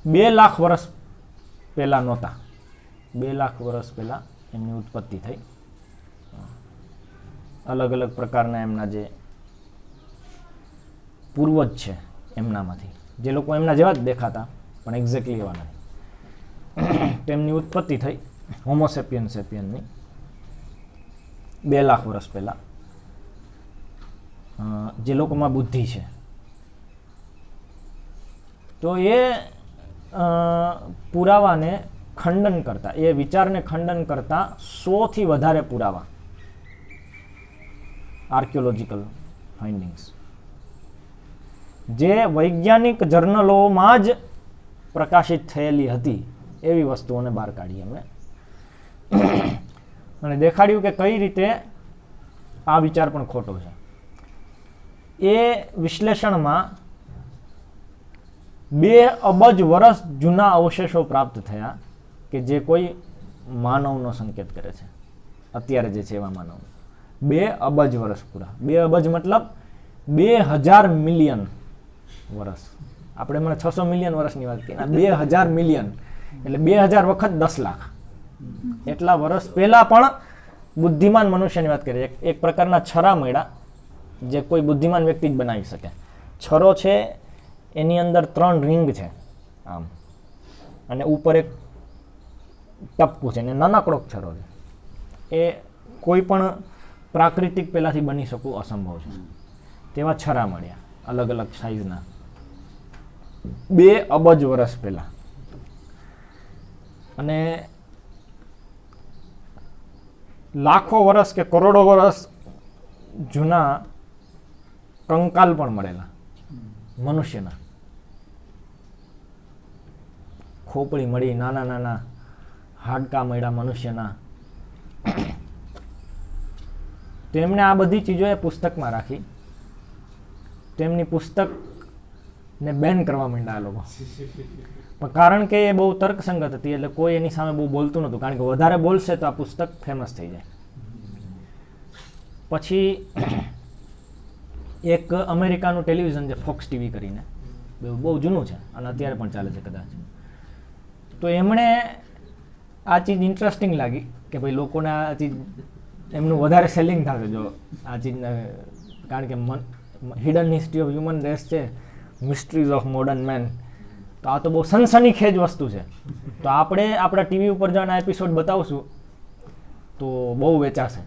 S1: 2 લાખ વર્ષ પહેલાં નહોતા. 2 લાખ વર્ષ પહેલાં એમની ઉત્પત્તિ થઈ. અલગ અલગ પ્રકારના એમના જે પૂર્વજ છે એમનામાંથી, જે લોકો એમના જેવા જ દેખાતા પણ એક્ઝેક્ટલી એવા નથી, તેમની ઉત્પત્તિ થઈ હોમોસેપિયન સેપિયનની 2 લાખ વર્ષ પહેલાં. જે લોકોમાં બુદ્ધિ છે, તો એ પુરાવાને ખંડન કરતા, એ વિચારને ખંડન કરતા 100થી વધારે પુરાવા, આર્કિયોલોજીકલ ફાઇન્ડિંગ્સ, જે વૈજ્ઞાનિક જર્નલોમાં જ પ્રકાશિત થયેલી હતી એવી વસ્તુઓને બહાર કાઢી એમણે અને દેખાડ્યું કે કઈ રીતે આ વિચાર પણ ખોટો છે. એ વિશ્લેષણમાં 2 અબજ વર્ષ જૂના અવશેષો પ્રાપ્ત થયા કે જે કોઈ માનવનો સંકેત કરે છે, અત્યારે જે છે એવા માનવ. 2 અબજ વર્ષ પૂરા. 2 અબજ મતલબ 2000 મિલિયન વર્ષ. આપણે મને 600 મિલિયન વર્ષની વાત કરીએ, 2000 મિલિયન એટલે 2000 વખત 10 લાખ એટલા વર્ષ પહેલાં પણ બુદ્ધિમાન મનુષ્યની વાત કરીએ. એક પ્રકારના છરા મળ્યા જે કોઈ બુદ્ધિમાન વ્યક્તિ જ બનાવી શકે. છરો છે એની અંદર 3 રિંગ છે આમ, અને ઉપર એક ટપકું છે, ને નાનકડો છરો છે. એ કોઈ પણ પ્રાકૃતિક પહેલાંથી બની શકવું અસંભવ છે. તેવા છરા મળ્યા અલગ અલગ સાઇઝના 2 અબજ વર્ષ પહેલાં. અને લાખો વર્ષ કે કરોડો વર્ષ જૂના કંકાલ પણ મળેલા મનુષ્યના. ખોપડી મળી, નાના નાના હાડકા મળ્યા મનુષ્યના. તેમણે આ બધી ચીજો એ પુસ્તકમાં રાખી. તેમની પુસ્તકને બેન કરવા માંડ્યા આ લોકો, પણ કારણ કે એ બહુ તર્કસંગત હતી એટલે કોઈ એની સામે બહુ બોલતું નહોતું, કારણ કે વધારે બોલશે તો આ પુસ્તક ફેમસ થઈ જાય. પછી એક અમેરિકાનું ટેલિવિઝન છે ફોક્સ ટીવી કરીને, બહુ જૂનું છે અને અત્યારે પણ ચાલે છે કદાચ, તો એમણે આ ચીજ ઇન્ટરેસ્ટિંગ લાગી કે ભાઈ લોકોને આ ચીજ એમનું વધારે સેલિંગ થશે જો આ ચીજને, કારણ કે hidden history of human race છે, મિસ્ટ્રીઝ ઓફ મોડર્ન મેન, તો આ તો બહુ સનસનીખેજ વસ્તુ છે, તો આપણે આપણા ટીવી ઉપર જો આ એપિસોડ બતાવશું તો બહુ વેચાશે.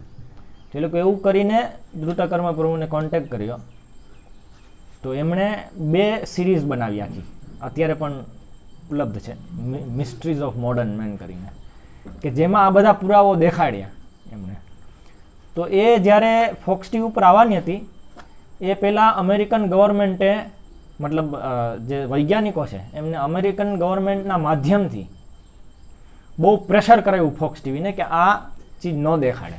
S1: તો એ લોકો એવું કરીને દ્રુતકર્મ પ્રભુને કોન્ટેક્ટ કર્યો. તો એમણે 2 સિરીઝ બનાવી આખી, અત્યારે પણ ઉપલબ્ધ છે, મિસ્ટ્રીઝ ઓફ મોડર્ન મેન કરીને, કે જેમાં આ બધા પુરાવો દેખાડ્યા એમણે. તો એ જ્યારે ફોક્સ ટીવી ઉપર આવવાની હતી એ પહેલાં અમેરિકન ગવર્મેન્ટે, મતલબ જે વૈજ્ઞાનિકો છે એમને અમેરિકન ગવર્મેન્ટના માધ્યમથી બહુ પ્રેશર કરાયું ફોક્સ ટીવીને કે આ ચીજ ન દેખાડે.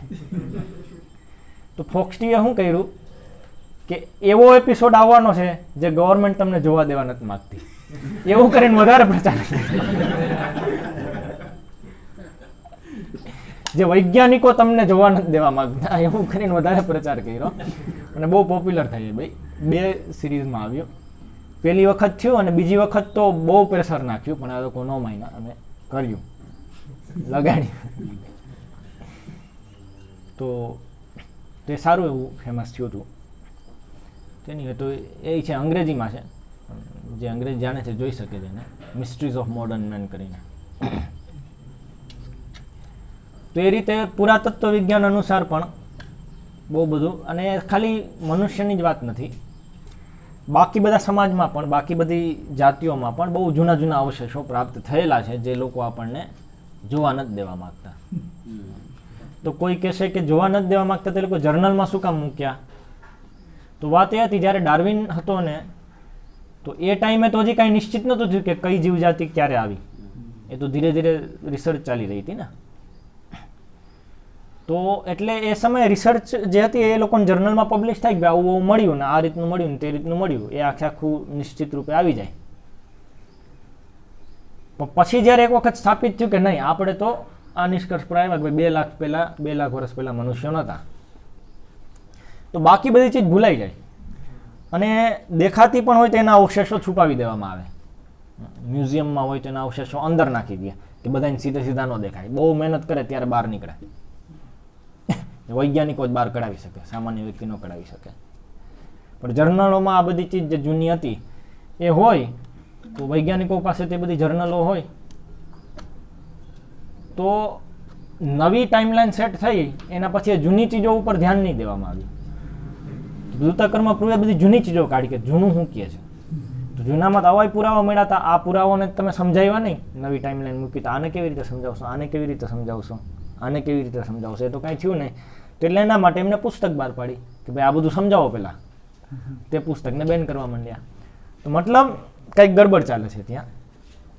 S1: તો ફોક્સ ટીવીએ શું કર્યું કે એવો એપિસોડ આવવાનો છે જે ગવર્મેન્ટ તમને જોવા દેવા નથી માગતી, એવું કરીને વધારે પ્રચાર, જે વૈજ્ઞાનિકો તમને જોવા નથી દેવા માંગતા એવું કરીને વધારે પ્રચાર કર્યો અને બહુ પોપ્યુલર થઈ. ભાઈ 2 સિરીઝમાં આવ્યો. પહેલી વખત થયું અને બીજી વખત તો બહુ પ્રેશર નાખ્યું, પણ આ લોકો ન માન્યા અને કર્યું, લગાડ્યું. તો તે સારું એવું ફેમસ થયું હતું. તેની તો એ છે અંગ્રેજીમાં છે, જે અંગ્રેજી જાણે છે જોઈ શકે છે એને, મિસ્ટ્રીઝ ઓફ મોડર્ન મેન કરીને. તો એ રીતે પુરાતત્વ વિજ્ઞાન અનુસાર પણ બહુ બધું, અને ખાલી મનુષ્યની જ વાત નથી, બાકી બધા સમાજમાં પણ, બાકી બધી જાતિઓમાં પણ બહુ જૂના જૂના અવશેષો પ્રાપ્ત થયેલા છે જે લોકો આપણને જોવા નથી દેવા માગતા. તો કોઈ કહેશે કે જોવા નથી દેવા માગતા તે લોકો જર્નલમાં શું કામ મૂક્યા? તો વાત એ હતી જ્યારે ડાર્વિન હતો ને તો એ ટાઈમે તો હજી કાંઈ નિશ્ચિત નહોતું થયું કે કઈ જીવજાતિ ક્યારે આવી. એ તો ધીરે ધીરે રિસર્ચ ચાલી રહી હતી ને. તો એટલે એ સમયે રિસર્ચ જે હતી એ લોકોને જર્નલમાં પબ્લિશ થાય કે આવું આવું મળ્યું ને આ રીતનું મળ્યું ને તે રીતનું મળ્યું, એ આખું નિશ્ચિત રૂપે આવી જાય. પણ પછી જ્યારે એક વખત સ્થાપિત થયું કે નહીં, આપણે તો આ નિષ્કર્ષ પર આવ્યા કે 2 લાખ વર્ષ પહેલાં મનુષ્યો નહોતા, તો બાકી બધી ચીજ ભૂલાઈ જાય અને દેખાતી પણ હોય તો એના અવશેષો છુપાવી દેવામાં આવે. મ્યુઝિયમમાં હોય તો એના અવશેષો અંદર નાખી દે કે બધાને સીધા ન દેખાય. બહુ મહેનત કરે ત્યારે બહાર નીકળે. વૈજ્ઞાનિકો જ બહાર કઢાવી શકે, સામાન્ય વ્યક્તિ ન કઢાવી શકે. પણ જર્નલોમાં આ બધી ચીજ જે જૂની હતી એ હોય તો વૈજ્ઞાનિકો પાસે તે બધી જર્નલો હોય તો નવી ટાઈમલાઈન સેટ થઈ એના પછી જૂની ચીજો ઉપર ધ્યાન નહીં દેવામાં આવ્યું. વૃત્તાકર્મ પ્રૂવે બધી જૂની ચીજો કાઢી કે જૂનું શું કહે છે. તો જૂનામાં તો આવા પુરાવા મળ્યા હતા, આ પુરાવાને તમે સમજાવ્યા નહીં, નવી ટાઈમલાઈન મૂકી તો આને કેવી રીતે સમજાવશો, આને કેવી રીતે સમજાવશો, આને કેવી રીતે સમજાવશો, એ તો કાંઈ થયું નહીં. તો એટલે એના માટે એમને પુસ્તક બહાર પાડી કે ભાઈ આ બધું સમજાવો પહેલાં. તે પુસ્તકને બેન કરવા માંડ્યા. તો મતલબ કંઈક ગડબડ ચાલે છે ત્યાં.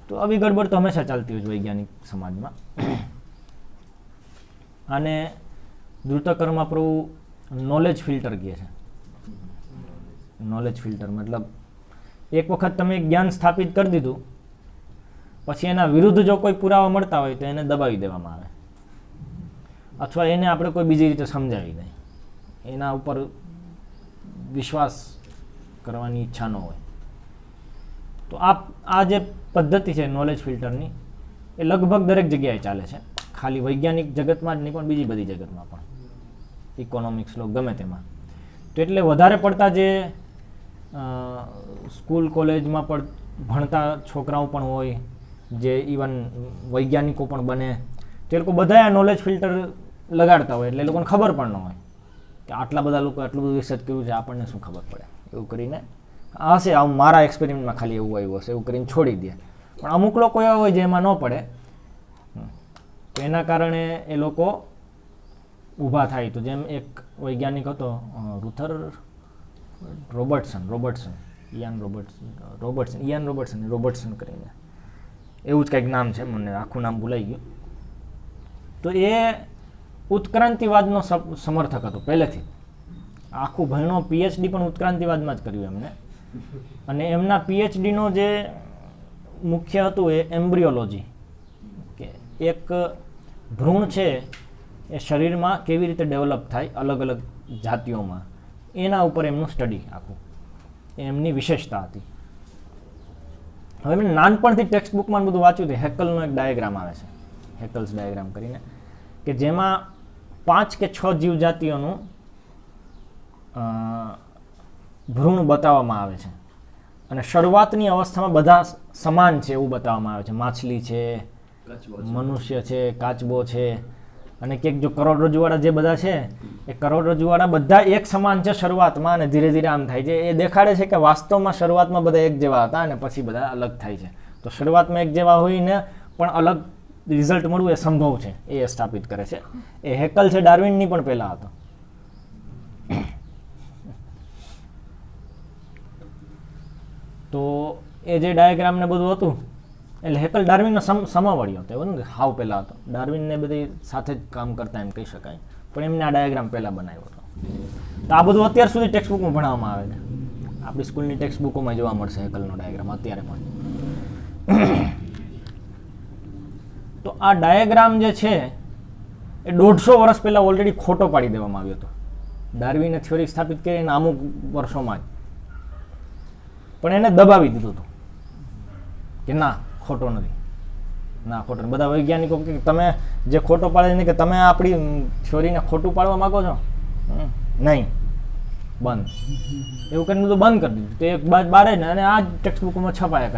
S1: તો આવી ગડબડ તો હંમેશા ચાલતી હોય છે વૈજ્ઞાનિક સમાજમાં. આને ધૃતકર્મા પ્રભુ નોલેજ ફિલ્ટર કહે છે. નોલેજ ફિલ્ટર મતલબ એક વખત તમે જ્ઞાન સ્થાપિત કરી દીધું પછી એના વિરુદ્ધ જો કોઈ પુરાવા મળતા હોય તો એને દબાવી દેવામાં આવે, અથવા એને આપણે કોઈ બીજી રીતે સમજાવી દઈએ, એના ઉપર વિશ્વાસ કરવાની ઈચ્છા ન હોય. તો આ જે પદ્ધતિ છે નોલેજ ફિલ્ટરની એ લગભગ દરેક જગ્યાએ ચાલે છે, ખાલી વૈજ્ઞાનિક જગતમાં જ નહીં પણ બીજી બધી જગતમાં પણ, ઇકોનોમિક્સ લો ગમે તેમાં. તો એટલે વધારે પડતા જે સ્કૂલ કોલેજમાં પણ ભણતા છોકરાઓ પણ હોય, જે ઇવન વૈજ્ઞાનિકો પણ બને, તે લોકો બધા આ નોલેજ ફિલ્ટર લગાડતા હોય એટલે એ લોકોને ખબર પણ ન હોય કે આટલા બધા લોકો આટલું બધું રિસર્ચ કર્યું છે, આપણને શું ખબર પડે. એવું કરીને હશે આવું મારા એક્સપેરિમેન્ટમાં ખાલી એવું આવ્યું હશે એવું કરીને છોડી દે. પણ અમુક લોકો એવા હોય જે એમાં ન પડે, તો એના કારણે એ લોકો ઊભા થાય. તો જેમ એક વૈજ્ઞાનિક હતો ઇયાન રોબર્ટસન કરીને, એવું જ કંઈક નામ છે, મને આખું નામ ભૂલાઈ ગયું. તો એ ઉત્ક્રાંતિવાદનો સમર્થક હતો પહેલેથી. આખું ભણ્યો, પીએચડી પણ ઉત્ક્રાંતિવાદમાં જ કર્યું એમને. અને એમના પીએચડીનો જે મુખ્ય હતું એ એમ્બ્રિયોલોજી, કે એક ભ્રૂણ છે એ શરીરમાં કેવી રીતે ડેવલપ થાય અલગ અલગ જાતિઓમાં, એના ઉપર એમનું સ્ટડી આખું, એમની વિશેષતા હતી. હવે મેં નાનપણથી ટેક્સ્ટ બુકમાં બધું વાંચ્યું હતું. હેકલનો એક ડાયાગ્રામ આવે છે, હેકલ્સ ડાયાગ્રામ કરીને, કે જેમાં 5 કે 6 જીવજાતિઓનું ભ્રૂણ બતાવવામાં આવે છે અને શરૂઆતની અવસ્થામાં બધા સમાન છે એવું બતાવવામાં આવે છે. માછલી છે, મનુષ્ય છે, કાચબો છે, અને કંઈક જો કરોડરજ્જુવાળા જે બધા છે એ કરોડરજ્જુવાળા બધા એક સમાન છે શરૂઆતમાં, અને ધીરે ધીરે આમ થાય છે. એ દેખાડે છે કે વાસ્તવમાં શરૂઆતમાં બધા એક જેવા હતા અને પછી બધા અલગ થાય છે. તો શરૂઆતમાં એક જેવા હોઈને પણ અલગ રિઝલ્ટ મળવું એ સંભવ છે, એ સ્થાપિત કરે છે. એ હેકલ છે ડાર્વિનની પણ પહેલાં હતો. તો એ જે ડાયાગ્રામ ને બધું હતું એટલે હેકલ ડાર્વિનનો સમવળ્યો હતો, એવું નથી હાવ પહેલાં હતો. ડાર્વિનને બધી સાથે જ કામ કરતા એમ કહી શકાય, પણ એમને આ ડાયાગ્રામ પહેલાં બનાવ્યો હતો. તો આ બધું અત્યાર સુધી ટેક્સ્ટ બુકમાં ભણાવવામાં આવે છે. આપણી સ્કૂલની ટેક્સ્ટ બુકોમાં જોવા મળશે હેકલનો ડાયાગ્રામ અત્યારે પણ. તો આ ડાયાગ્રામ જે છે એ 150 વર્ષ પહેલાં ઓલરેડી ખોટો પાડી દેવામાં આવ્યો હતો. ડાર્વિને થિયોરી સ્થાપિત કરી એના અમુક વર્ષોમાં જ, પણ એને દબાવી દીધું હતું કે ના ખોટો નથી, ના ખોટો. બધા વૈજ્ઞાનિકો કે તમે જે ખોટો પાડે નહીં, કે તમે આપણી થિયોરીને ખોટું પાડવા માગો છો, નહીં, બંધ. એવું કરીને બધું બંધ કરી દીધું. તો એક બાદ બારે ને, અને આ જ ટેક્સ્ટ બુકમાં છપાયા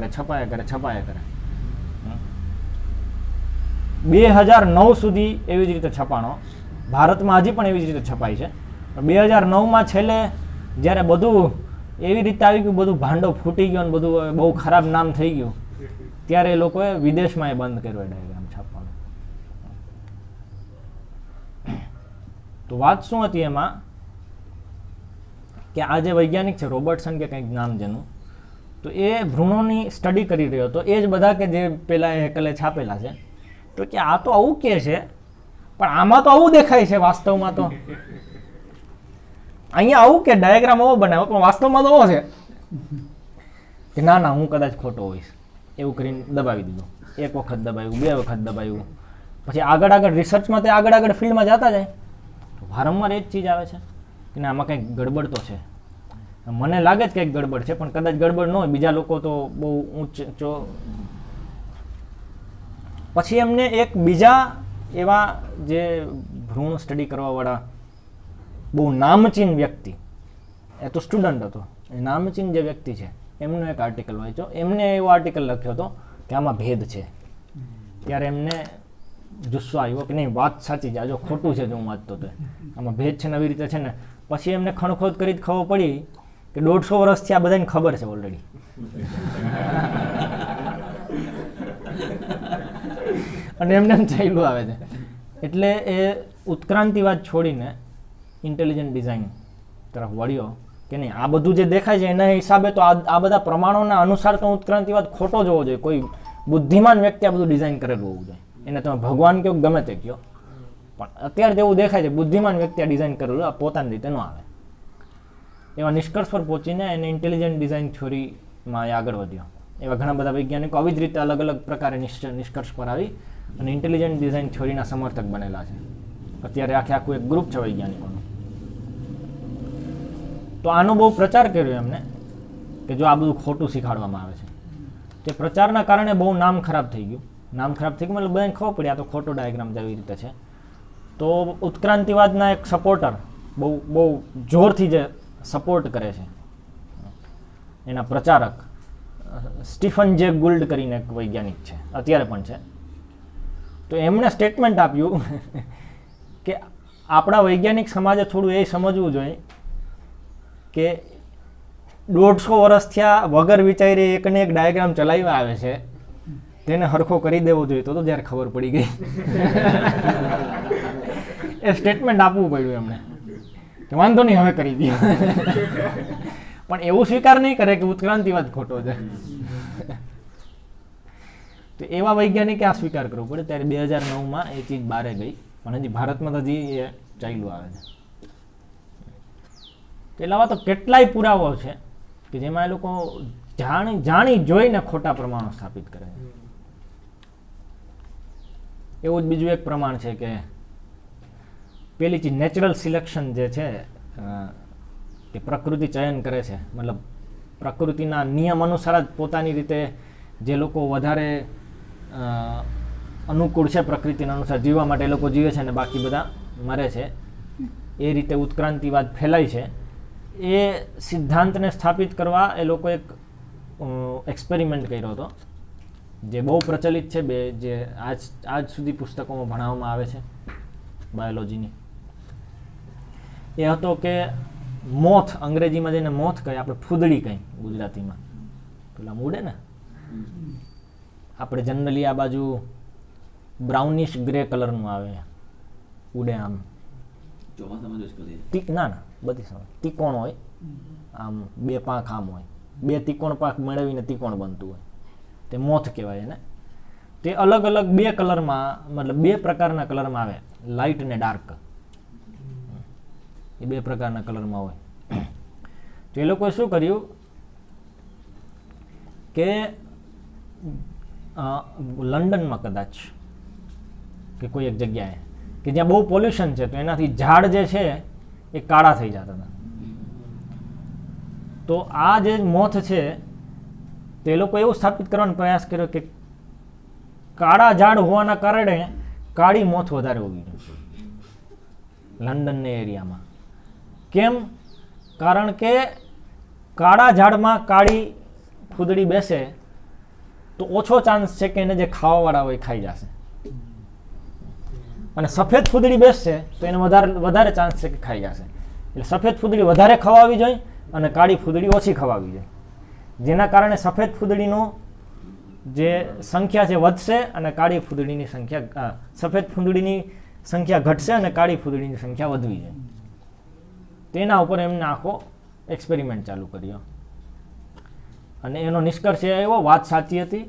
S1: કરે. 2009 સુધી એવી જ રીતે છપાણો. ભારતમાં હજી પણ એવી જ રીતે છપાય છે. 2009માં છેલ્લે જ્યારે બધું એવી રીતે આવી ગયું, બધું ભાંડો ફૂટી ગયો અને બધું બહુ ખરાબ નામ થઈ ગયું, ત્યારે એ લોકોએ વિદેશમાં એ બંધ કર્યો ડાયાગ્રામ છાપવાનું. તો વાત શું હતી એમાં કે આ જે વૈજ્ઞાનિક છે રોબર્ટસન કે કંઈક નામ જેનું, તો એ ભ્રૂણોની સ્ટડી કરી રહ્યો હતો. એ જ બધા કે જે પેલા હેકલે છાપેલા છે. તો કે આ તો આવું કે છે, પણ આમાં તો આવું દેખાય છે વાસ્તવમાં. તો અહીંયા આવું કે ડાયાગ્રામ આવો બનાવ્યો, પણ વાસ્તવમાં તો આવો છે કે ના ના હું કદાચ ખોટો હોઈશ. એવું કરીને દબાવી દીધું. એક વખત દબાવ્યું, 2 વખત દબાવ્યું, પછી આગળ રિસર્ચમાં તે આગળ ફિલ્ડમાં જતા જાય વારંવાર એ જ ચીજ આવે છે કે ના આમાં કંઈક ગડબડ તો છે. મને લાગે છે કંઈક ગડબડ છે, પણ કદાચ ગડબડ ન હોય, બીજા લોકો તો બહુ ઊંચો. પછી એમને એક બીજા એવા જે ભ્રૂણ સ્ટડી કરવાવાળા બહુ નામચીન વ્યક્તિ, એ તો સ્ટુડન્ટ હતો, એ નામચીન જે વ્યક્તિ છે એમનો એક આર્ટિકલ વાંચ્યો. એમને એવો આર્ટિકલ લખ્યો હતો કે આમાં ભેદ છે. ત્યારે એમને જુસ્સો આવ્યો કે નહીં વાત સાચી છે, આ જો ખોટું છે જો હું વાંચતો તો આમાં ભેદ છે ને આવી રીતે છે ને. પછી એમને ખણખોદ કરી ખબર પડી કે 150 વર્ષથી આ બધાને ખબર છે ઓલરેડી. અને એમને એમ ચાલ્યું આવે છે. એટલે એ ઉત્ક્રાંતિવાદ છોડીને ઇન્ટેલિજન્ટ ડિઝાઇન તરફ વળ્યો કે નહીં આ બધું જે દેખાય છે એના હિસાબે તો આ બધા પ્રમાણોના અનુસાર તો ઉત્ક્રાંતિવાદ ખોટો જ હોવો જોઈએ. કોઈ બુદ્ધિમાન વ્યક્તિ આ બધું ડિઝાઇન કરેલું હોવું જોઈએ. એને તમે ભગવાન કહો ગમે તે કહો, પણ અત્યારે જેવું દેખાય છે બુદ્ધિમાન વ્યક્તિ આ ડિઝાઇન કરેલું પોતાની રીતે ન આવે. એવા નિષ્કર્ષ પર પહોંચીને એને ઇન્ટેલિજન્ટ ડિઝાઇન થિયોરીમાં આગળ વધ્યો. એવા ઘણા બધા વૈજ્ઞાનિકો આવી જ રીતે અલગ અલગ પ્રકારે નિષ્કર્ષ પર આવી અને ઇન્ટેલિજન્ટ ડિઝાઇન થિયોરીના સમર્થક બનેલા છે. અત્યારે આખું એક ગ્રુપ છે વૈજ્ઞાનિકોનું. તો આનો બહુ પ્રચાર કર્યો એમને કે જો આ બધું ખોટું શીખવાડવામાં આવે છે. તે પ્રચારના કારણે બહુ નામ ખરાબ થઈ ગયું. મતલબ બધાને ખબર પડી આ તો ખોટો ડાયાગ્રામ જેવી રીતે છે. તો ઉત્ક્રાંતિવાદના એક સપોર્ટર બહુ જોરથી જે સપોર્ટ કરે છે એના પ્રચારક સ્ટીફન જે ગુલ્ડ કરીને એક વૈજ્ઞાનિક છે, અત્યારે પણ છે. તો એમણે સ્ટેટમેન્ટ આપ્યું કે આપણા વૈજ્ઞાનિક સમાજે થોડું એ સમજવું જોઈએ કે 150 વર્ષથી આ વગર વિચારી એકને એક ડાયાગ્રામ ચલાવ્યા આવે છે, તેને હરખો કરી દેવો જોઈએ. તો જ્યારે ખબર પડી ગઈ એ સ્ટેટમેન્ટ આપવું પડ્યું એમને કે વાંધો નહીં હવે કરી દઈએ. પણ એવું સ્વીકાર નહીં કરે કે ઉત્ક્રાંતિવાદ ખોટો છે. તો એવા વૈજ્ઞાનિકે આ સ્વીકાર કરવો પડે. ત્યારે 2009માં એ ચીજ બહાર ગઈ, પણ હજી ભારતમાં તો હજી એ ચાલ્યું આવે છે. પેલા તો કેટલાય પુરાવો છે કે જેમાં એ લોકો જાણી જોઈને ખોટા પ્રમાણો સ્થાપિત કરે છે. એવું જ બીજું એક પ્રમાણ છે કે પેલી ચીજ નેચરલ સિલેક્શન જે છે કે પ્રકૃતિ ચયન કરે છે, મતલબ પ્રકૃતિના નિયમ અનુસાર જ પોતાની રીતે જે લોકો વધારે અનુકૂળ છે પ્રકૃતિના અનુસાર જીવવા માટે એ લોકો જીવે છે અને બાકી બધા મરે છે. એ રીતે ઉત્ક્રાંતિવાદ ફેલાય છે. એ સિદ્ધાંતને સ્થાપિત કરવા એ લોકો એક એક્સપેરિમેન્ટ કર્યો હતો જે બહુ પ્રચલિત છે, જે આજ સુધી પુસ્તકોમાં ભણાવવામાં આવે છે બાયોલોજીની. એ હતો કે મોથ, અંગ્રેજીમાં જેને મોથ કહે, આપણે ફૂદડી કહી ગુજરાતીમાં, પેલા ઉડે ને, આપણે જનરલી આ બાજુ બ્રાઉનિશ ગ્રે કલરનું આવે, ઉડે આમ ના બધી સમય ત્રિકોણ હોય, આમ 2 પાંખ આમ હોય, 2 ત્રિકોણ પાંખ મેળવીને ત્રિકોણ બનતું હોય, તે મોથ કહેવાય એને. તે અલગ અલગ 2 કલરમાં, મતલબ 2 પ્રકારના કલરમાં આવે, લાઇટ અને ડાર્ક. એ 2 પ્રકારના કલરમાં હોય. તો એ લોકોએ શું કર્યું કે લંડનમાં કદાચ કે કોઈ એક જગ્યાએ કે જ્યાં બહુ પોલ્યુશન છે, તો એનાથી ઝાડ જે છે એ કાળા થઈ જતા હતા. તો આ જે મોથ છે તે લોકો એવું સ્થાપિત કરવાનો પ્રયાસ કર્યો કે કાળા ઝાડ હોવાના કારણે કાળી મોથ વધારે ઉગી લંડનના એરિયામાં. કેમ? કારણ કે કાળા ઝાડમાં કાળી ફૂદડી બેસે તો ઓછો ચાન્સ છે કે એને જે ખાવાવાળા હોય ખાઈ જશે, અને સફેદ ફૂદડી બેસશે તો એને વધારે ચાન્સ છે કે ખાઈ જશે. એટલે સફેદ ફૂદડી વધારે ખવાવી જોઈએ અને કાળી ફૂદડી ઓછી ખવાવી જોઈએ, જેના કારણે સફેદ ફૂદડીનું જે સંખ્યા છે વધશે અને કાળી ફૂદડીની સંખ્યા, સફેદ ફૂદડીની સંખ્યા ઘટશે અને કાળી ફૂદડીની સંખ્યા વધવી જોઈએ. તેના ઉપર એમને આખો એક્સપેરિમેન્ટ ચાલુ કર્યો અને એનો નિષ્કર્ષ એ આવ્યો, વાત સાચી હતી,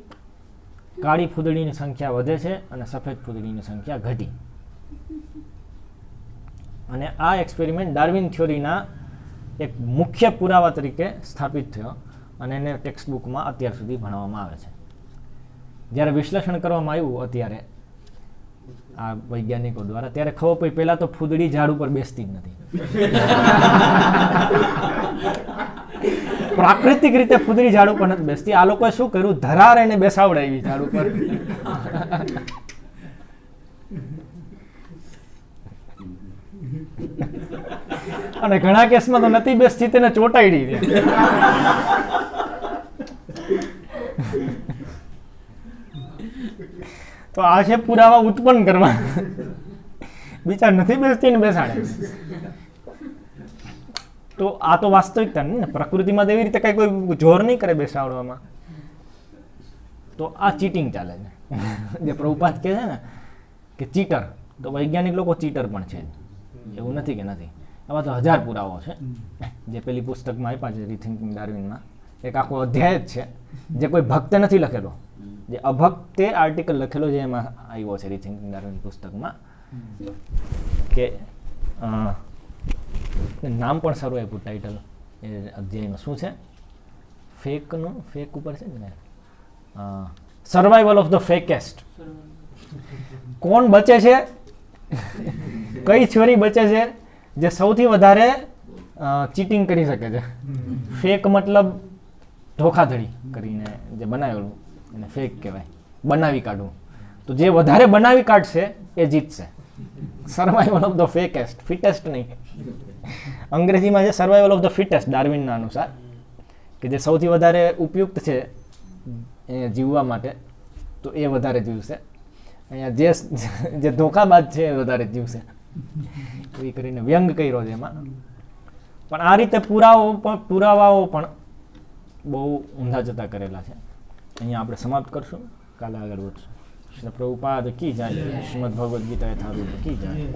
S1: કાળી ફૂદડીની સંખ્યા વધે છે અને સફેદ ફૂદડીની સંખ્યા ઘટી. અને આ એક્સપેરિમેન્ટ ડાર્વિન થિયોરીના એક મુખ્ય પુરાવા તરીકે સ્થાપિત થયો અને એને ટેક્સ્ટ બુકમાં અત્યાર સુધી ભણાવવામાં આવે છે. જ્યારે વિશ્લેષણ કરવામાં આવ્યું અત્યારે આ વૈજ્ઞાનિકો દ્વારા, ત્યારે ખબર પડી પહેલાં તો ફૂદડી ઝાડ ઉપર બેસતી જ નથી. પ્રાકૃતિક રીતે ફૂદડી ઝાડ ઉપર નથી બેસતી. આ લોકોએ શું કર્યું, ધરાર એને બેસાવડાવી ઝાડ ઉપર. અને ઘણા કેસમાં તો નથી બેસતી, તેને ચોંટાડી દે. તો આ છે પુરાવા ઉત્પન્ન કરવા. બિચાર નથી બેસતી ને બેસાડે. તો આ તો વાસ્તવિકતા નહીં ને, પ્રકૃતિમાં એવી રીતે કઈ કોઈ જોર નહીં કરે બેસાડવામાં. તો આ ચીટિંગ ચાલે છે. જે પ્રભુપાદ કહે છે ને કે ચીટર, તો વૈજ્ઞાનિક લોકો ચીટર પણ છે, એવું નથી કે નથી. આવા તો 1000 પુરાવો છે, જે પેલી પુસ્તકમાં આપ્યા છે રીથિંકિંગ ડાર્વિનમાં. એક આખો અધ્યાય જ છે જે કોઈ ભક્તે નથી લખેલો, જે અભક્તે આર્ટિકલ લખેલો છે, એમાં આવ્યો છે રીથિંકિંગ ડાર્વિન પુસ્તકમાં. કે નામ પણ સારું આપ્યું ટાઇટલ એ અધ્યાયનું. શું છે? ફેકનું, ફેક ઉપર છે ને, સર્વાઈવલ ઓફ ધ ફેકેસ્ટ. કોણ બચે છે, કઈ છોરી બચે છે જે સૌથી વધારે ચીટિંગ કરી શકે છે. ફેક મતલબ ધોખાધડી કરીને જે બનાવેલું એને ફેક કહેવાય, બનાવી કાઢવું. તો જે વધારે બનાવી કાઢશે એ જીતશે. સર્વાઈવલ ઓફ ધ ફેકેસ્ટ, ફિટેસ્ટ નહીં. અંગ્રેજીમાં છે સર્વાઈવલ ઓફ ધ ફિટેસ્ટ ડાર્વિનના અનુસાર, કે જે સૌથી વધારે ઉપયુક્ત છે એ જીવવા માટે, તો એ વધારે જીવશે. અહીંયા જે ધોખાબાજ છે એ વધારે જીવશે. એવી કરીને વ્યંગ કર્યો છે એમાં. પણ આ રીતે પુરાવાઓ પણ બહુ ઊંધા જતા કરેલા છે. અહીંયા આપણે સમાપ્ત કરશું, કાલે આગળ વધશું. શ્રી પ્રભુપાદ કી જાય, શ્રીમદ ભગવદ્ ગીતા યથારૂપ કી જાય.